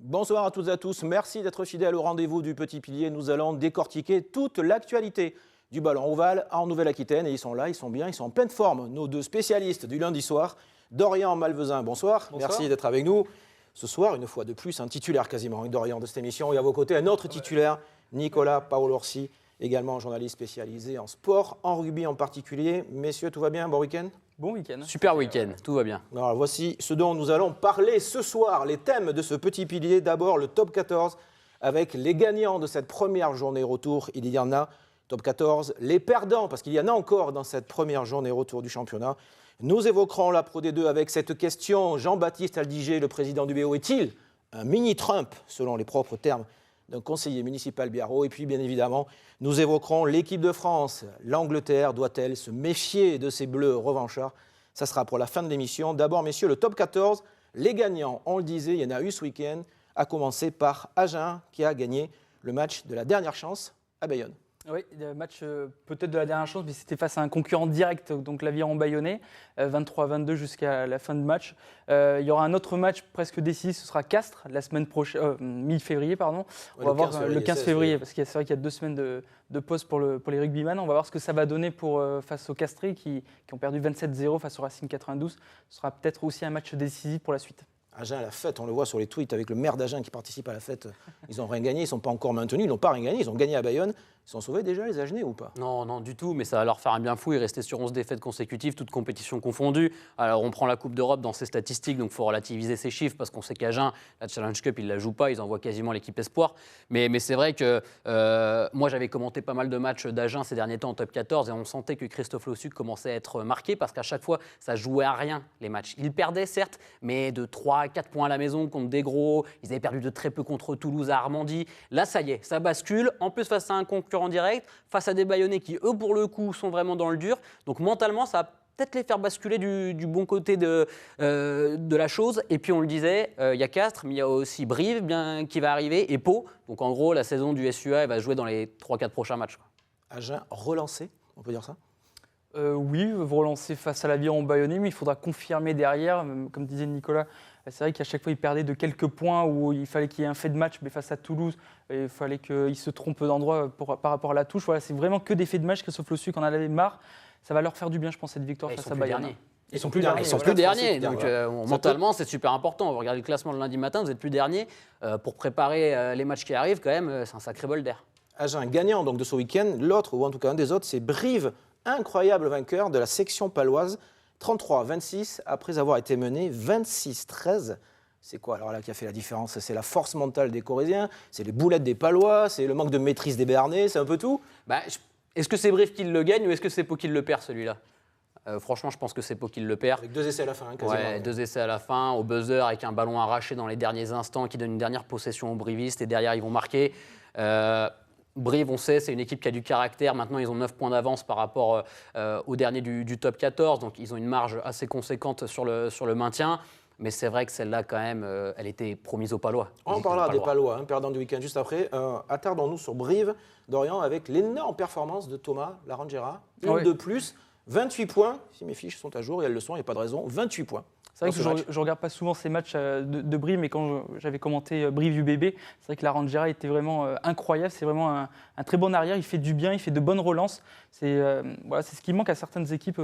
Bonsoir à toutes et à tous, merci d'être fidèles au rendez-vous du Petit Pilier. Nous allons décortiquer toute l'actualité du ballon ovale en Nouvelle-Aquitaine. Et ils sont là, ils sont bien, ils sont en pleine forme. Nos deux spécialistes du lundi soir, Dorian Malvezin, bonsoir. Merci d'être avec nous. Ce soir, une fois de plus, un titulaire quasiment, Dorian, de cette émission. Et à vos côtés, un autre titulaire, Nicolas Paolorsi, également journaliste spécialisé en sport, en rugby en particulier. Messieurs, tout va bien? Bon week-end? Bon week-end. Super week-end, tout va bien. Alors voici ce dont nous allons parler ce soir, les thèmes de ce petit pilier. D'abord le top 14 avec les gagnants de cette première journée retour. Il y en a, top 14, les perdants, parce qu'il y en a encore dans cette première journée retour du championnat. Nous évoquerons la Pro D2 avec cette question. Jean-Baptiste Aldiger, le président du BO, est-il un mini-Trump, selon les propres termes d'un conseiller municipal biarro? Et puis, bien évidemment, nous évoquerons l'équipe de France. L'Angleterre doit-elle se méfier de ces Bleus revanchards? Ça sera pour la fin de l'émission. D'abord, messieurs, le top 14, les gagnants, on le disait, il y en a eu ce week-end, à commencer par Agen, qui a gagné le match de la dernière chance à Bayonne. Oui, le match peut-être de la dernière chance, mais c'était face à un concurrent direct, donc l'Aviron bayonnais, 23-22 jusqu'à la fin de match. Il y aura un autre match presque décisif, ce sera Castres, la semaine prochaine, mi-février, pardon. On va voir le 15 février, parce que c'est vrai qu'il y a 2 semaines de pause pour les rugbyman. On va voir ce que ça va donner face aux Castris qui ont perdu 27-0 face au Racing 92. Ce sera peut-être aussi un match décisif pour la suite. Agen à la fête, on le voit sur les tweets avec le maire d'Agen qui participe à la fête. Ils n'ont rien gagné, ils ne sont pas encore maintenus, ils n'ont pas rien gagné, ils ont gagné à Bayonne. Ils sont sauvés déjà les Agenais ou pas? Non, non, du tout, mais ça va leur faire un bien fou. Ils restaient sur 11 défaites consécutives, toutes compétitions confondues. Alors on prend la Coupe d'Europe dans ces statistiques, donc il faut relativiser ces chiffres parce qu'on sait qu'Agen, la Challenge Cup, ils ne la jouent pas, ils envoient quasiment l'équipe Espoir. Mais c'est vrai que moi j'avais commenté pas mal de matchs d'Agen ces derniers temps en top 14 et on sentait que Christophe Lossuc commençait à être marqué parce qu'à chaque fois ça jouait à rien les matchs. Ils perdaient certes, mais de 3 à 4 points à la maison contre des gros. Ils avaient perdu de très peu contre Toulouse à Armandie. Là ça y est, ça bascule. En plus face à un concurrent direct, face à des Bayonnais qui, eux, pour le coup, sont vraiment dans le dur. Donc, mentalement, ça va peut-être les faire basculer du bon côté de la chose. Et puis, on le disait, il y a Castres, mais il y a aussi Brive qui va arriver et Pau. Donc, en gros, la saison du SUA, elle va jouer dans les 3-4 prochains matchs. Agen relancé, on peut dire ça? Oui, vous relancez face à l'Aviron bayonnais, mais il faudra confirmer derrière. Comme disait Nicolas, c'est vrai qu'à chaque fois, il perdait de quelques points où il fallait qu'il y ait un fait de match, mais face à Toulouse, il fallait qu'il se trompe d'endroit par rapport à la touche. Voilà, c'est vraiment que des faits de match. Christophe Lossuc en avait marre. Ça va leur faire du bien, je pense, cette victoire face à Bayonne. Ils sont plus derniers. Donc, mentalement, c'est super important. Vous regardez le classement le lundi matin, vous n'êtes plus dernier. Pour préparer les matchs qui arrivent, quand même, c'est un sacré bol d'air. Agen gagnant donc, de ce week-end. L'autre, ou en tout cas un des autres, c'est Brive, incroyable vainqueur de la section paloise, 33-26, après avoir été mené 26-13. C'est quoi alors là qui a fait la différence? C'est la force mentale des Corésiens, c'est les boulettes des Palois, c'est le manque de maîtrise des Béarnais, c'est un peu tout? Est-ce que c'est Brive qui le gagne ou est-ce que c'est Pau qui le perd celui-là? Franchement, je pense que c'est Pau qui le perd. Avec 2 essais à la fin, quasiment. Ouais, 2 essais à la fin, au buzzer, avec un ballon arraché dans les derniers instants qui donne une dernière possession aux Brivistes et derrière, ils vont marquer. Brive, on sait, c'est une équipe qui a du caractère. Maintenant, ils ont 9 points d'avance par rapport au dernier du top 14. Donc, ils ont une marge assez conséquente sur le maintien. Mais c'est vrai que celle-là, quand même, elle était promise aux Palois. On parlera des Palois, perdant du week-end juste après. Attardons-nous sur Brive, Dorian, avec l'énorme performance de Thomas Larangera. Une de plus, 28 points. Si mes fiches sont à jour, et elles le sont, il n'y a pas de raison. 28 points. C'est vrai que je ne regarde pas souvent ces matchs de Brive, mais quand j'avais commenté Brive-UBB, c'est vrai que Larangera était vraiment incroyable. C'est vraiment un très bon arrière. Il fait du bien, il fait de bonnes relances. C'est ce qui manque à certaines équipes,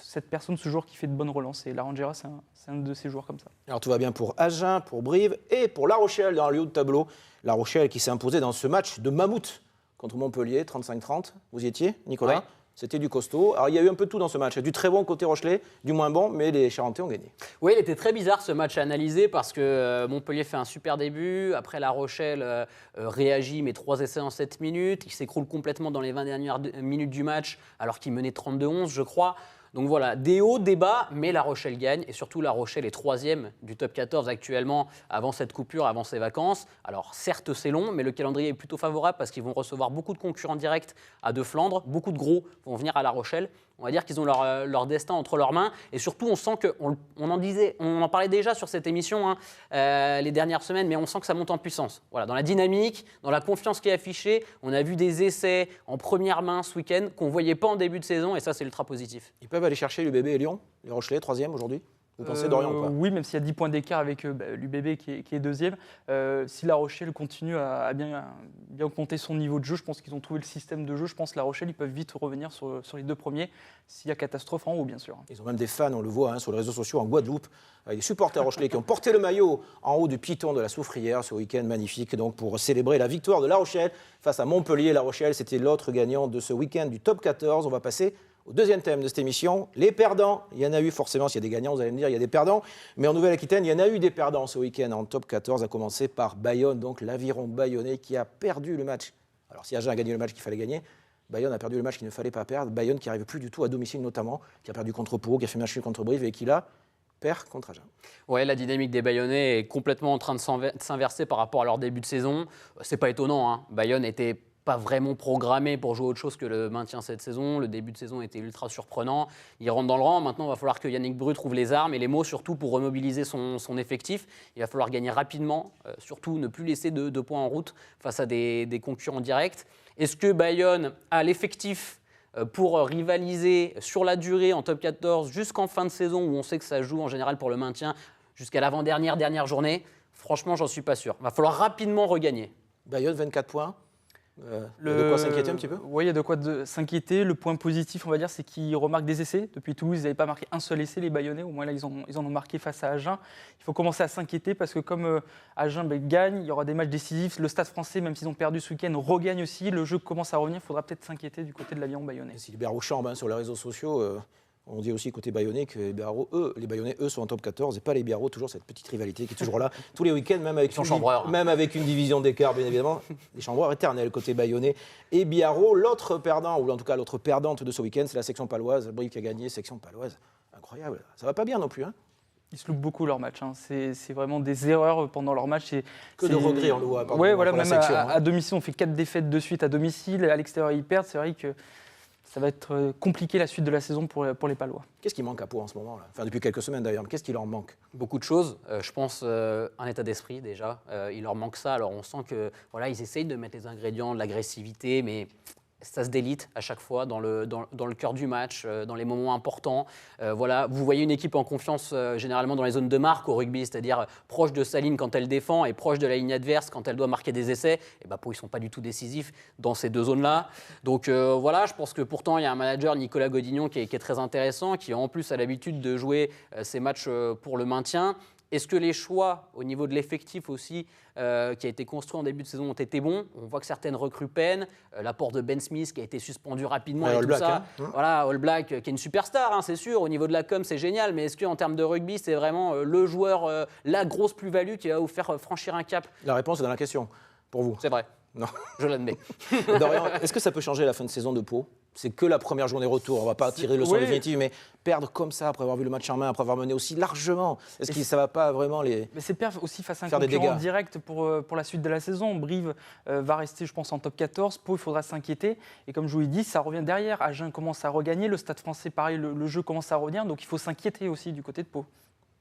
cette personne, ce joueur qui fait de bonnes relances. Et Larangera, c'est un de ces joueurs comme ça. Alors tout va bien pour Agen, pour Brive et pour La Rochelle dans le haut de tableau. La Rochelle qui s'est imposée dans ce match de mammouth contre Montpellier, 35-30. Vous y étiez, Nicolas? Ouais. C'était du costaud. Alors, il y a eu un peu de tout dans ce match. Du très bon côté Rochelais, du moins bon, mais les Charentais ont gagné. Oui, il était très bizarre ce match à analyser parce que Montpellier fait un super début. Après, La Rochelle réagit, mais 3 essais en 7 minutes. Il s'écroule complètement dans les 20 dernières minutes du match, alors qu'il menait 32-11, je crois. Donc voilà, des hauts, des bas, mais La Rochelle gagne. Et surtout, La Rochelle est 3e du top 14 actuellement, avant cette coupure, avant ses vacances. Alors certes, c'est long, mais le calendrier est plutôt favorable parce qu'ils vont recevoir beaucoup de concurrents directs à De Flandre. Beaucoup de gros vont venir à La Rochelle. On va dire qu'ils ont leur destin entre leurs mains. Et surtout, on sent qu'on en parlait déjà sur cette émission les dernières semaines, mais on sent que ça monte en puissance. Voilà, dans la dynamique, dans la confiance qui est affichée. On a vu des essais en première main ce week-end qu'on ne voyait pas en début de saison, et ça, c'est ultra positif. Ils peuvent aller chercher l'UBB et Lyon, les Rochelais, 3e aujourd'hui? Vous pensez Dorian ou pas? Oui, même s'il y a 10 points d'écart avec l'UBB qui est deuxième. Si La Rochelle continue à bien augmenter son niveau de jeu, je pense qu'ils ont trouvé le système de jeu. Je pense que La Rochelle, ils peuvent vite revenir sur les deux premiers, s'il y a catastrophe en haut, bien sûr. Ils ont même des fans, on le voit sur les réseaux sociaux en Guadeloupe, avec des supporters rochelais qui ont porté le maillot en haut du piton de la Soufrière ce week-end magnifique, donc pour célébrer la victoire de La Rochelle face à Montpellier. La Rochelle, c'était l'autre gagnant de ce week-end du top 14. On va passer au deuxième thème de cette émission, les perdants. Il y en a eu forcément, s'il y a des gagnants, vous allez me dire, il y a des perdants. Mais en Nouvelle-Aquitaine, il y en a eu des perdants ce week-end en top 14, à commencer par Bayonne, donc l'aviron bayonnais qui a perdu le match. Alors si Agen a gagné le match qu'il fallait gagner, Bayonne a perdu le match qu'il ne fallait pas perdre. Bayonne qui n'arrive plus du tout à domicile notamment, qui a perdu contre Pau, qui a fait match nul contre Brive et qui là perd contre Agen. Ouais, la dynamique des Bayonnais est complètement en train de s'inverser par rapport à leur début de saison. C'est pas étonnant, hein. Bayonne était pas vraiment programmé pour jouer autre chose que le maintien cette saison. Le début de saison était ultra surprenant. Il rentre dans le rang. Maintenant, il va falloir que Yannick Bru trouve les armes et les mots, surtout pour remobiliser son effectif. Il va falloir gagner rapidement, surtout ne plus laisser de points en route face à des concurrents directs. Est-ce que Bayonne a l'effectif pour rivaliser sur la durée en top 14 jusqu'en fin de saison, où on sait que ça joue en général pour le maintien jusqu'à l'avant-dernière journée? Franchement, j'en suis pas sûr. Il va falloir rapidement regagner. Bayonne, 24 points. Il y a de quoi s'inquiéter un petit peu? Oui, il y a de quoi s'inquiéter. Le point positif, on va dire, c'est qu'ils remarquent des essais. Depuis Toulouse, ils n'avaient pas marqué un seul essai, les Bayonnais. Au moins, là, ils en ont marqué face à Agen. Il faut commencer à s'inquiéter parce que comme Agen gagne, il y aura des matchs décisifs. Le Stade français, même s'ils ont perdu ce week-end, regagne aussi. Le jeu commence à revenir. Il faudra peut-être s'inquiéter du côté de l'aviron bayonnais. Sylvain Rouchambe, sur les réseaux sociaux, on dit aussi côté Bayonnais que les Bayonnais, eux, sont en top 14 et pas les Biarros. Toujours cette petite rivalité qui est toujours là tous les week-ends, même avec une division d'écart, bien évidemment. Les chambreurs éternels côté Bayonnais et Biarros. L'autre perdant, ou en tout cas l'autre perdante de ce week-end, c'est la section paloise. Brive qui a gagné, section paloise. Incroyable. Ça va pas bien non plus. Hein. Ils se loupent beaucoup leur match. Hein. C'est vraiment des erreurs pendant leur match. Que de regrets, on le voit. Oui, voilà, même à domicile, on fait 4 défaites de suite à domicile. À l'extérieur, ils perdent. C'est vrai que ça va être compliqué la suite de la saison pour les Palois. Qu'est-ce qui manque à Pau en ce moment là? Enfin, depuis quelques semaines d'ailleurs, mais qu'est-ce qui leur manque? Beaucoup de choses. Je pense un état d'esprit déjà. Il leur manque ça. Alors on sent que voilà, ils essayent de mettre les ingrédients, de l'agressivité, mais ça se délite à chaque fois dans le cœur du match, dans les moments importants. Voilà, vous voyez une équipe en confiance généralement dans les zones de marque au rugby, c'est-à-dire proche de sa ligne quand elle défend et proche de la ligne adverse quand elle doit marquer des essais. Et Pau, ils ne sont pas du tout décisifs dans ces deux zones-là. Donc voilà, je pense que pourtant il y a un manager, Nicolas Godignon, qui est très intéressant, qui en plus a l'habitude de jouer ces matchs pour le maintien. Est-ce que les choix au niveau de l'effectif aussi qui a été construit en début de saison ont été bons? On voit que certaines recrues peinent. L'apport de Ben Smith qui a été suspendu rapidement et tout Black, ça. Hein. Voilà, All Black qui est une superstar, c'est sûr. Au niveau de la com, c'est génial. Mais est-ce qu'en termes de rugby, c'est vraiment le joueur, la grosse plus-value qui va vous faire franchir un cap? La réponse est dans la question, pour vous. C'est vrai. Non. Je l'admets. Dorian, est-ce que ça peut changer la fin de saison de Pau? C'est que la première journée retour, on ne va pas tirer le son définitif, mais perdre comme ça, après avoir vu le match en main, après avoir mené aussi largement, est-ce que ça ne va pas vraiment les... Mais c'est perdre aussi face à un concurrent direct pour la suite de la saison. Brive va rester, je pense, en top 14. Pau, il faudra s'inquiéter. Et comme je vous l'ai dit, ça revient derrière. Agen commence à regagner. Le Stade français, pareil, le jeu commence à revenir. Donc il faut s'inquiéter aussi du côté de Pau.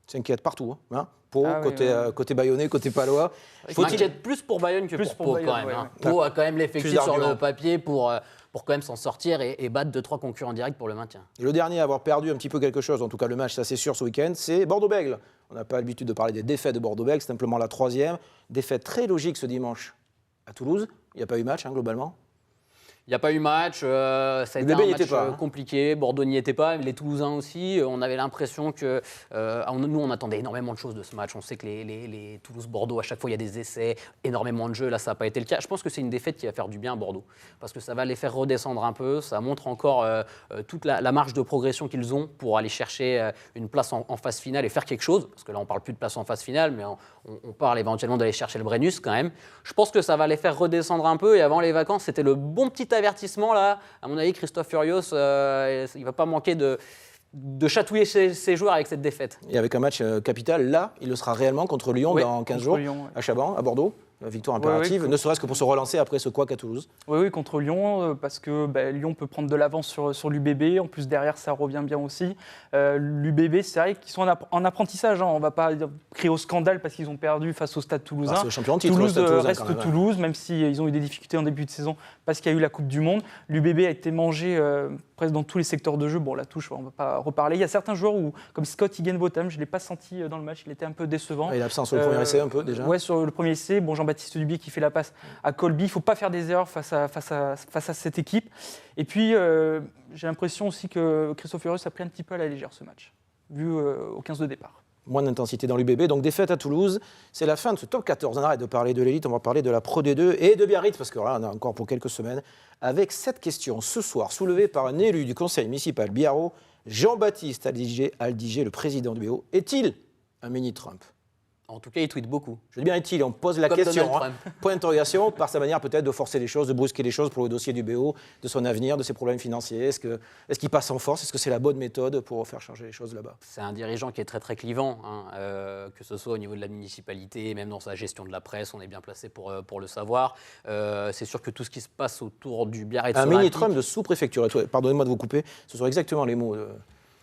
S'inquiète partout. Hein. Pau, côté Bayonnais, côté Palois. Je m'inquiète plus pour Bayonne que pour Pau quand même. Hein. Pau a quand même l'effectif sur le papier pour quand même s'en sortir et battre 2-3 concurrents directs pour le maintien. Et le dernier à avoir perdu un petit peu quelque chose, en tout cas le match, ça c'est sûr ce week-end, c'est Bordeaux-Bègles. On n'a pas l'habitude de parler des défaites de Bordeaux-Bègles, c'est simplement la 3e. Défaite très logique ce dimanche à Toulouse. Il n'y a pas eu match globalement. Il n'y a pas eu match, ça a été un match compliqué, Bordeaux n'y était pas, les Toulousains aussi. On avait l'impression que, nous on attendait énormément de choses de ce match. On sait que les Toulouse-Bordeaux, à chaque fois il y a des essais, énormément de jeux, là ça n'a pas été le cas. Je pense que c'est une défaite qui va faire du bien à Bordeaux, parce que ça va les faire redescendre un peu, ça montre encore toute la marge de progression qu'ils ont pour aller chercher une place en phase finale et faire quelque chose, parce que là on ne parle plus de place en phase finale, mais on parle éventuellement d'aller chercher le Brennus quand même. Je pense que ça va les faire redescendre un peu, et avant les vacances c'était le bon petit avertissement là, à mon avis Christophe Furios, il ne va pas manquer de chatouiller ses joueurs avec cette défaite. Et avec un match capital, là, il le sera réellement contre Lyon dans 15 jours, Lyon, à Chaban, à Bordeaux. victoire impérative, Ouais, ne serait-ce que pour se relancer après ce couac à Toulouse. Oui, contre Lyon, parce que Lyon peut prendre de l'avance sur l'UBB. En plus, derrière, ça revient bien aussi. L'UBB, c'est vrai qu'ils sont en apprentissage. On ne va pas crier au scandale parce qu'ils ont perdu face au Stade Toulousain. C'est le champion de titre, Toulouse le Stade Toulousain, reste quand même. Toulouse, même s'ils ont eu des difficultés en début de saison parce qu'il y a eu la Coupe du Monde. L'UBB a été mangé presque dans tous les secteurs de jeu. Bon, la touche, on ne va pas reparler. Il y a certains joueurs comme Scott Higginbotham, je ne l'ai pas senti dans le match. Il était un peu décevant. Il est absent sur le premier essai un peu déjà. Oui, sur le premier essai. Bon, Jean-Baptiste Dubié qui fait la passe à Colby. Il ne faut pas faire des erreurs face à cette équipe. Et puis, j'ai l'impression aussi que Christophe Furios a pris un petit peu à la légère ce match, vu au 15 de départ. Moins d'intensité dans l'UBB, donc défaite à Toulouse. C'est la fin de ce top 14. On arrête de parler de l'élite, on va parler de la Pro D2 et de Biarritz, parce que là, on a encore pour quelques semaines, avec cette question ce soir, soulevée par un élu du conseil municipal Biarro, Jean-Baptiste Aldiger, le président du BO. Est-il un mini-Trump ? En tout cas, il tweet beaucoup. Je dis bien est-il, on pose la Comme question, Donald point d'interrogation, par sa manière peut-être de forcer les choses, de brusquer les choses pour le dossier du BO, de son avenir, de ses problèmes financiers. Est-ce qu'il passe en force ? Est-ce que c'est la bonne méthode pour faire changer les choses là-bas ? C'est un dirigeant qui est très très clivant, que ce soit au niveau de la municipalité, même dans sa gestion de la presse, on est bien placé pour le savoir. C'est sûr que tout ce qui se passe autour du Biarritz Un Olympique... mini-Trump de sous-préfecture. Pardonnez-moi de vous couper, ce sont exactement les mots.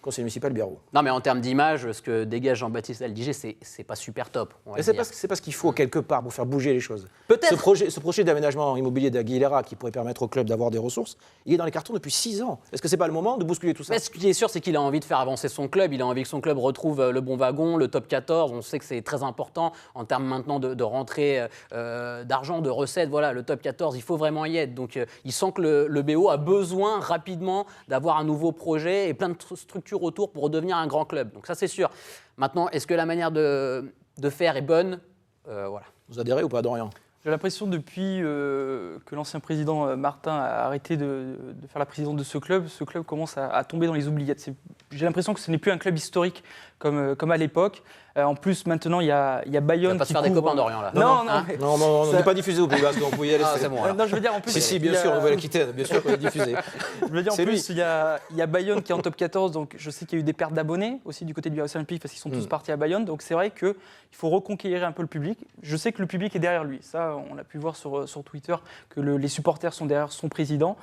Conseil municipal Biarro. Non, mais en termes d'image, ce que dégage Jean-Baptiste Aldiger, c'est pas super top. C'est pas ce qu'il faut quelque part pour faire bouger les choses. Peut-être. Ce projet d'aménagement immobilier d'Aguilera qui pourrait permettre au club d'avoir des ressources, il est dans les cartons depuis 6 ans. Est-ce que c'est pas le moment de bousculer tout ça ? Mais ce qui est sûr, c'est qu'il a envie de faire avancer son club. Il a envie que son club retrouve le bon wagon, le top 14. On sait que c'est très important en termes maintenant de rentrée d'argent, de recettes. Voilà, le top 14, il faut vraiment y être. Donc, il sent que le BO a besoin rapidement d'avoir un nouveau projet et plein de structures autour pour redevenir un grand club. Donc ça, c'est sûr. Maintenant, est-ce que la manière de faire est bonne ? Voilà. Vous adhérez ou pas, Dorian ? J'ai l'impression depuis que l'ancien président Martin a arrêté de faire la présidence de ce club commence à tomber dans les oubliettes. J'ai l'impression que ce n'est plus un club historique comme à l'époque. En plus, maintenant, il y a Bayonne. Tu vas pas se faire des copains d'Orient, là. Non, hein Non, on n'est pas diffusé au Pays Basque, donc vous pouvez y aller. C'est bon, alors. Non, je veux dire, en plus. Si, bien sûr, Nouvelle-Aquitaine, bien sûr qu'on est diffusé. Je veux dire, en C'est plus, il y a Bayonne qui est en top 14, donc je sais qu'il y a eu des pertes d'abonnés aussi du côté du Biarritz Olympique parce qu'ils sont tous partis à Bayonne. Donc c'est vrai qu'il faut reconquérir un peu le public. Je sais que le public est derrière lui. Ça, on a pu voir sur Twitter que les supporters sont derrière son président.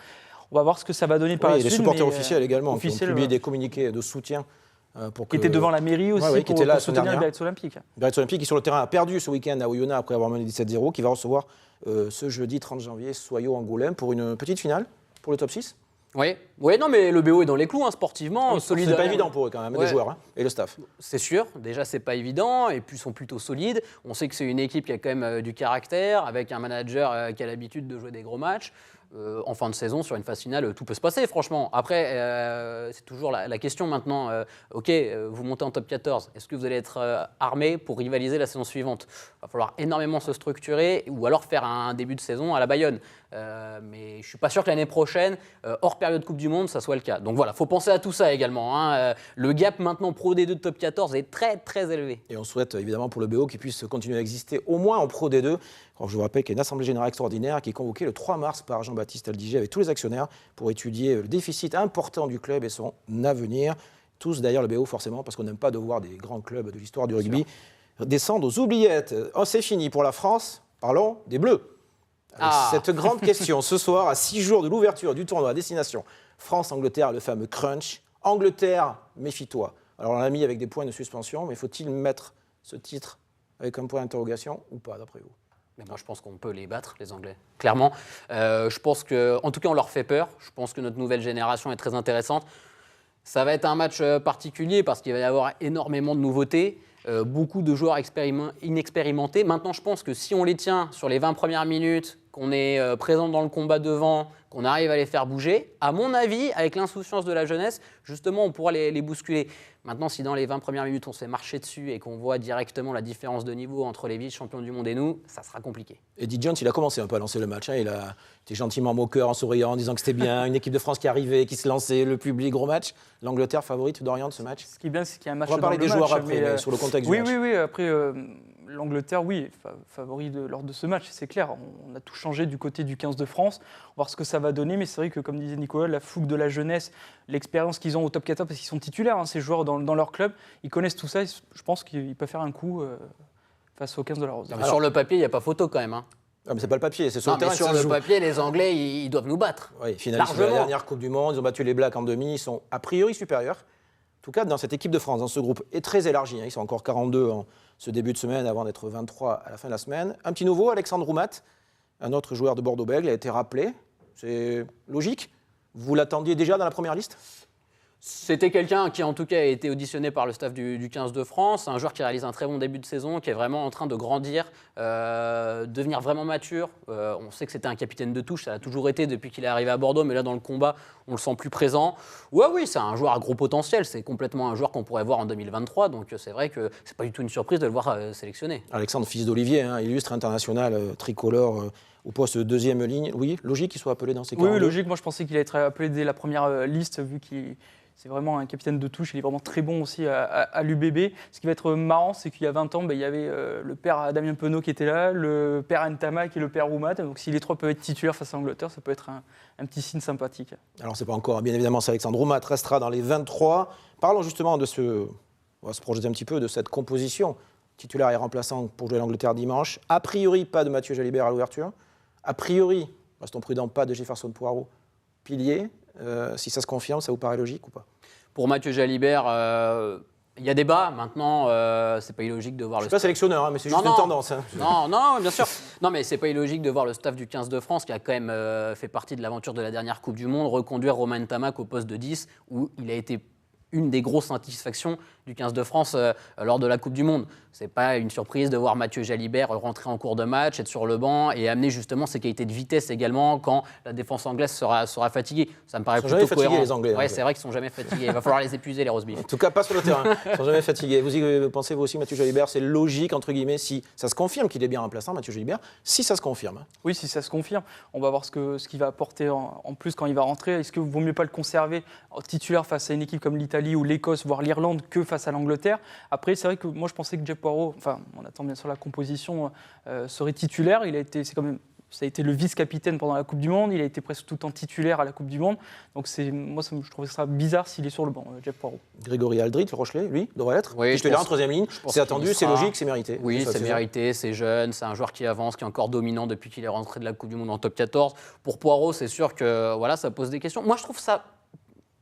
On va voir ce que ça va donner par la suite. Les supporters officiels également, qui ont officiels, publié des communiqués de soutien. Qui était devant la mairie aussi pour soutenir le Biarritz Olympique. Biarritz Olympique qui sur le terrain a perdu ce week-end à Oyonnax après avoir mené 17-0, qui va recevoir ce jeudi 30 janvier Soyo Angoulême pour une petite finale pour le top 6. Oui, non, mais le BO est dans les clous, sportivement. C'est pas évident pour eux quand même, Ouais. les joueurs et le staff. C'est sûr, déjà c'est pas évident, et puis ils sont plutôt solides. On sait que c'est une équipe qui a quand même du caractère, avec un manager qui a l'habitude de jouer des gros matchs. En fin de saison, sur une phase finale, tout peut se passer, franchement. Après, c'est toujours la question maintenant. Vous montez en top 14. Est-ce que vous allez être armé pour rivaliser la saison suivante ? Il va falloir énormément se structurer ou alors faire un début de saison à la Bayonne. Mais je ne suis pas sûr que l'année prochaine, hors période Coupe du Monde, ça soit le cas. Donc voilà, il faut penser à tout ça également. Le gap maintenant Pro D2 de top 14 est très très élevé. Et on souhaite évidemment pour le BO qu'il puisse continuer à exister au moins en Pro D2. Alors, je vous rappelle qu'il y a une assemblée générale extraordinaire qui est convoquée le 3 mars par Jean-Baptiste Aldiger avec tous les actionnaires pour étudier le déficit important du club et son avenir. Tous d'ailleurs le BO forcément parce qu'on n'aime pas de voir des grands clubs de l'histoire du rugby descendre aux oubliettes. Oh, c'est fini pour la France, parlons des Bleus. Cette grande question ce soir à 6 jours de l'ouverture du tournoi à destination France-Angleterre, le fameux crunch. Angleterre, méfie-toi. Alors on l'a mis avec des points de suspension, mais faut-il mettre ce titre avec un point d'interrogation ou pas d'après vous ? Mais moi, je pense qu'on peut les battre, les Anglais. Clairement. Je pense qu'en tout cas, on leur fait peur. Je pense que notre nouvelle génération est très intéressante. Ça va être un match particulier parce qu'il va y avoir énormément de nouveautés, beaucoup de joueurs inexpérimentés. Maintenant, je pense que si on les tient sur les 20 premières minutes, qu'on est présent dans le combat devant, qu'on arrive à les faire bouger, à mon avis, avec l'insouciance de la jeunesse, justement, on pourra les bousculer. Maintenant, si dans les 20 premières minutes, on se fait marcher dessus et qu'on voit directement la différence de niveau entre les vice-champions du monde et nous, ça sera compliqué. Eddie Jones, il a commencé un peu à lancer le match. Il a été gentiment moqueur en souriant, en disant que c'était bien, une équipe de France qui arrivait, qui se lançait, le public, gros match. L'Angleterre favorite d'Orient de ce match. Ce qui est bien, c'est qu'il y a un match. On va parler des joueurs après, mais sur le contexte du match. Oui. Après, l'Angleterre, oui, favori lors de ce match, c'est clair. On a tout changé du côté du 15 de France. On va voir ce que ça va donner. Mais c'est vrai que, comme disait Nicolas, la fougue de la jeunesse, l'expérience qu'ils ont au top 14, parce qu'ils sont titulaires, ces joueurs dans leur club, ils connaissent tout ça. Je pense qu'ils peuvent faire un coup face aux 15 de la Rose. Mais sur le papier, il n'y a pas photo quand même. Hein. Ah, mais c'est pas le papier, c'est sur Non, le terrain mais que sur ça se le joue. papier, les Anglais, ils doivent nous battre. Oui, finalistes de la Largement. dernière Coupe du Monde, ils ont battu les Blacks en demi, ils sont a priori supérieurs. En tout cas, dans cette équipe de France, dans ce groupe est très élargi, hein, ils sont encore 42 en ce début de semaine avant d'être 23 à la fin de la semaine. Un petit nouveau, Alexandre Roumat, un autre joueur de Bordeaux-Bègles, a été rappelé. C'est logique. Vous l'attendiez déjà dans la première liste ? C'était quelqu'un qui, en tout cas, a été auditionné par le staff du 15 de France, un joueur qui réalise un très bon début de saison, qui est vraiment en train de grandir, devenir vraiment mature. On sait que c'était un capitaine de touche, ça l'a toujours été depuis qu'il est arrivé à Bordeaux, mais là, dans le combat, on le sent plus présent. Ouais, oui, c'est un joueur à gros potentiel, c'est complètement un joueur qu'on pourrait voir en 2023, donc c'est vrai que c'est pas du tout une surprise de le voir sélectionné. Alexandre, fils d'Olivier, hein, illustre international tricolore au poste de deuxième ligne. Oui, logique qu'il soit appelé dans ces cas. Oui, logique. Moi, je pensais qu'il allait être appelé dès la première liste, vu qu'il c'est vraiment un capitaine de touche. Il est vraiment très bon aussi à l'UBB. Ce qui va être marrant, c'est qu'il y a 20 ans, il y avait le père Damien Penaud qui était là, le père Ntamak et le père Roumat. Donc, si les trois peuvent être titulaires face à l'Angleterre, ça peut être un petit signe sympathique. Alors, c'est pas encore, bien évidemment, c'est Alexandre Roumat restera dans les 23. Parlons justement de on va se projeter un petit peu de cette composition. Titulaire et remplaçant pour jouer l'Angleterre dimanche. A priori, pas de Mathieu Jalibert à l'ouverture. A priori, restons prudents, pas de Jefferson Poirot, pilier. Si ça se confirme, ça vous paraît logique ou pas ? Pour Mathieu Jalibert, il y a débat. Maintenant, c'est pas illogique de voir Je ne suis pas sélectionneur, hein, mais c'est juste une tendance. Hein. Non, bien sûr. Non, mais c'est pas illogique de voir le staff du 15 de France, qui a quand même fait partie de l'aventure de la dernière Coupe du Monde, reconduire Romain Ntamak au poste de 10, où il a été une des grosses satisfactions du 15 de France lors de la Coupe du Monde. C'est pas une surprise de voir Mathieu Jalibert rentrer en cours de match, être sur le banc et amener justement ses qualités de vitesse également quand la défense anglaise sera fatiguée. Ça me paraît plutôt cohérent. Ils sont jamais fatigués, les Anglais. Ouais, c'est vrai qu'ils sont jamais fatigués. Il va falloir les épuiser, les roast beef. En tout cas, pas sur le terrain. Ils sont jamais fatigués. Vous pensez vous aussi, Mathieu Jalibert, c'est logique, entre guillemets, si ça se confirme qu'il est bien remplaçant, Mathieu Jalibert, si ça se confirme. Oui, si ça se confirme. On va voir ce qu'il va apporter en plus quand il va rentrer. Est-ce qu'il vaut mieux pas le conserver en titulaire face à une équipe comme l'Italie ou l'Écosse, voire l'Irlande, que face à l'Angleterre ? Après, c'est vrai que moi, je pensais que Jeff Poirot, enfin, on attend bien sûr la composition, serait titulaire. Ça a été le vice-capitaine pendant la Coupe du Monde. Il a été presque tout le temps titulaire à la Coupe du Monde. Donc, je trouvais ça bizarre s'il est sur le banc, Jeff Poirot. Grégory Aldrit, le Rochelet, lui, devrait l'être. Oui, titulaire en troisième ligne. C'est attendu, c'est logique, c'est mérité. Oui, c'est mérité, c'est jeune, c'est un joueur qui avance, qui est encore dominant depuis qu'il est rentré de la Coupe du Monde en top 14. Pour Poirot, c'est sûr que voilà, ça pose des questions. Moi, je trouve ça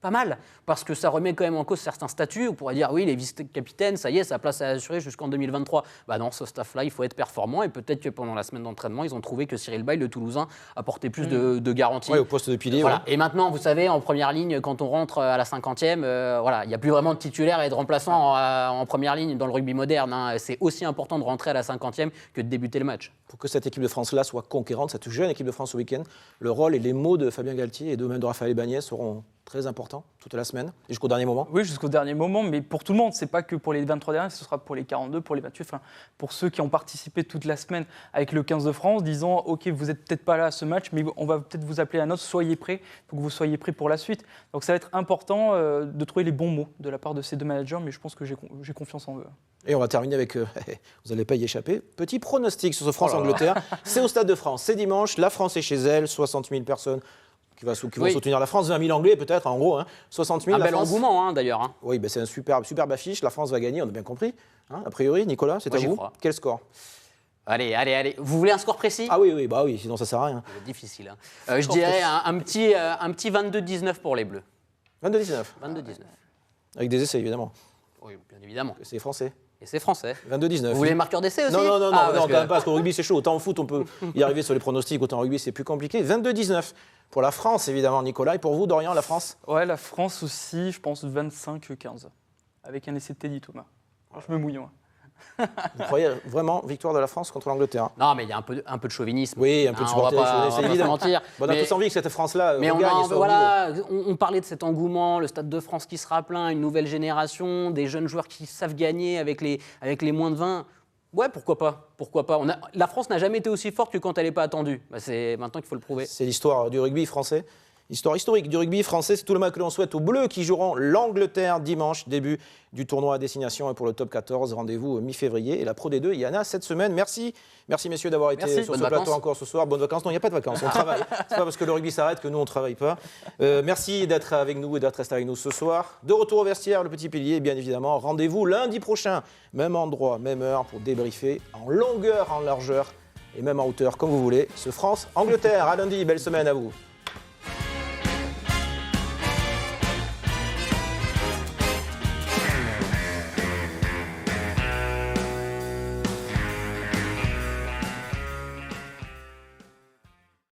pas mal, parce que ça remet quand même en cause certains statuts. On pourrait dire, oui, les vice-capitaines, ça y est, sa place est assurée jusqu'en 2023. Bah non, ce staff-là, il faut être performant, et peut-être que pendant la semaine d'entraînement, ils ont trouvé que Cyril Baille, le Toulousain, apportait plus de garanties. Oui, au poste de pilier. Voilà. Ouais. Et maintenant, vous savez, en première ligne, quand on rentre à la 50e, voilà, il n'y a plus vraiment de titulaire et de remplaçant en première ligne dans le rugby moderne. Hein. C'est aussi important de rentrer à la 50e que de débuter le match. Pour que cette équipe de France-là soit conquérante, cette jeune équipe de France ce week-end, le rôle et les mots de Fabien Galtier et de même de Raphaël Ibanez seront très importants toute la semaine et jusqu'au dernier moment. Oui, jusqu'au dernier moment, mais pour tout le monde. C'est pas que pour les 23 derniers, ce sera pour les 42, pour les 28, enfin, pour ceux qui ont participé toute la semaine avec le 15 de France, disant « Ok, vous n'êtes peut-être pas là à ce match, mais on va peut-être vous appeler à un autre, soyez prêts, il faut que vous soyez prêts pour la suite. » Donc ça va être important de trouver les bons mots de la part de ces deux managers, mais je pense que j'ai confiance en eux. Et on va terminer avec, vous n'allez pas y échapper, petit pronostic sur ce France-Angleterre. C'est au Stade de France, c'est dimanche, la France est chez elle, 60 000 personnes qui vont soutenir la France, 20 000 Anglais peut-être, en gros, hein, 60 000. Un bel engouement d'ailleurs. Hein. Oui, ben c'est un superbe affiche, la France va gagner, on a bien compris. Hein, a priori, Nicolas, c'est à vous. Crois. Quel score ? Allez. Vous voulez un score précis ? Ah oui, sinon ça sert à rien. C'est difficile. Hein. Je dirais un petit 22-19 pour les Bleus. 22-19. 22-19. Avec des essais, évidemment. Oui, bien évidemment. C'est français. Et c'est français. 22-19. Vous voulez le marqueur d'essai aussi ? Non, quand même pas, parce qu'au rugby c'est chaud. Autant au foot on peut y arriver sur les pronostics, autant au rugby c'est plus compliqué. 22-19 pour la France évidemment, Nicolas. Et pour vous, Dorian, la France ? Ouais, la France aussi, je pense 25-15, avec un essai de Teddy Thomas. Je me mouille, moi. Vous croyez vraiment victoire de la France contre l'Angleterre ? Non, mais il y a un peu de chauvinisme. Oui, un peu de supporter, c'est évident. On a tous envie que cette France-là mais regagne. on parlait de cet engouement, le Stade de France qui sera plein, une nouvelle génération, des jeunes joueurs qui savent gagner avec les moins de 20. Ouais, pourquoi pas ? La France n'a jamais été aussi forte que quand elle n'est pas attendue. C'est maintenant qu'il faut le prouver. C'est l'histoire du rugby français Histoire historique du rugby français, c'est tout le mal que l'on souhaite aux Bleus qui joueront l'Angleterre dimanche, début du tournoi à destination. Et pour le top 14, rendez-vous mi-février. Et la Pro D2, il y en a cette semaine. Merci messieurs d'avoir été sur Bonnes ce plateau vacances. encore ce soir. Bonnes vacances. Non, il n'y a pas de vacances, on travaille. C'est pas parce que le rugby s'arrête que nous, on ne travaille pas. Merci d'être avec nous et d'être resté avec nous ce soir. De retour au vestiaire, le petit pilier, bien évidemment. Rendez-vous lundi prochain, même endroit, même heure, pour débriefer en longueur, en largeur et même en hauteur, comme vous voulez, ce France-Angleterre. À lundi, belle semaine à vous.